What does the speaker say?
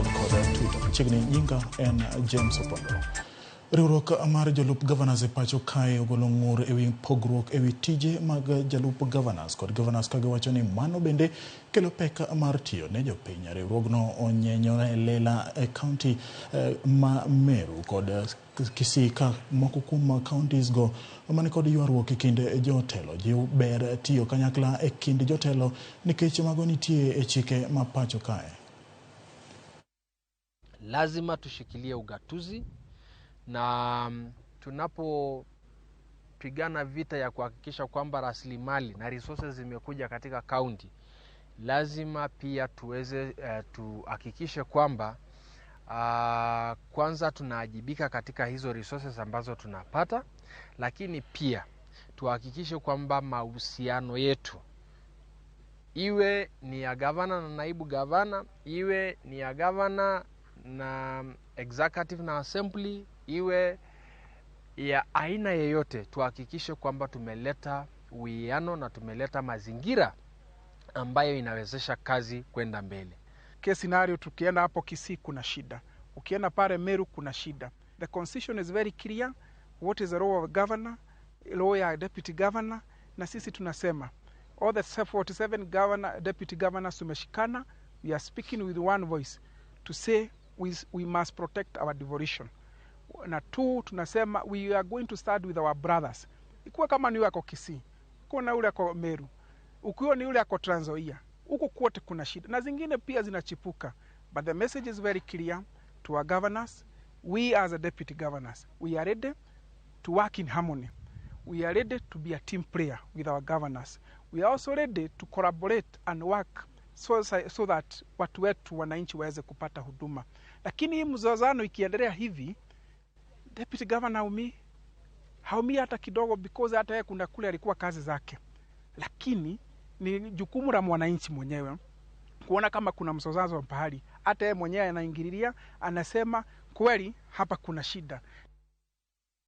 kachiel kod Twitter. Chiegni nyinga en James Opondo. Riwruok mar Jolup Gavanas e pacho kae ogolo ng'ur ewi pogruok ewi tije mag Jolup Gavanas kod Gavanas ka giwacho ni mano bende kelo pek mar tiyo ne jopiny. Riwruogno onyenyo e lela e kaunti ma Meru kod Kisii ka moko kuom counties go mane kod ywaruok e kind jotelo. Jiw ber tiyo kanyakla e kind jotelo nikech mago nitie e chike ma pacho kae. Lazima tushikilie ugatuzi na tunapopigana vita ya kuhakikisha kwamba rasilimali na resources zimekuja katika county, lazima pia tuweze tuhakikishe kwamba kwanza tunaajibika katika hizo resources ambazo tunapata, lakini pia tuhakikishe kwamba mahusiano yetu, iwe ni ya gavana na naibu gavana, iwe ni ya gavana na executive na assembly, iwe ya aina yeyote, tuhakikishe kwamba tumeleta uwiano na tumeleta mazingira ambayo inawezesha kazi kwenda mbele. Scenario tukienda hapo Kisii kuna shida, ukienda pale Meru kuna shida. The constitution is very clear what is the role of governor, role ya deputy governor, na sisi tunasema all the 47 governor deputy governors tumeshikana, we are speaking with one voice to say we must protect our devolution. Na two, tunasema we are going to start with our brothers. Ikuwa kama ni wako Kisii, ukiwa na ule ako Meru, ukiwa ni ule ako Trans Nzoia, huko kwote kuna shida na zingine pia zinachipuka. But the message is very clear to our governors. We as a deputy governors, we are ready to work in harmony. We are ready to be a team player with our governors. We are also ready to collaborate and work so that watu wetu wananchi waweze kupata huduma. Lakini hii mzozano ikiendelea hivi, deputy governor haumi hata kidogo, because hata yeye kuna kule alikuwa kazi zake. Lakini ni jukumu la mwananchi mwenyewe kuona kama kuna mzozo pahali, hata yeye mwenyewe anaingililia, anasema kweli hapa kuna shida.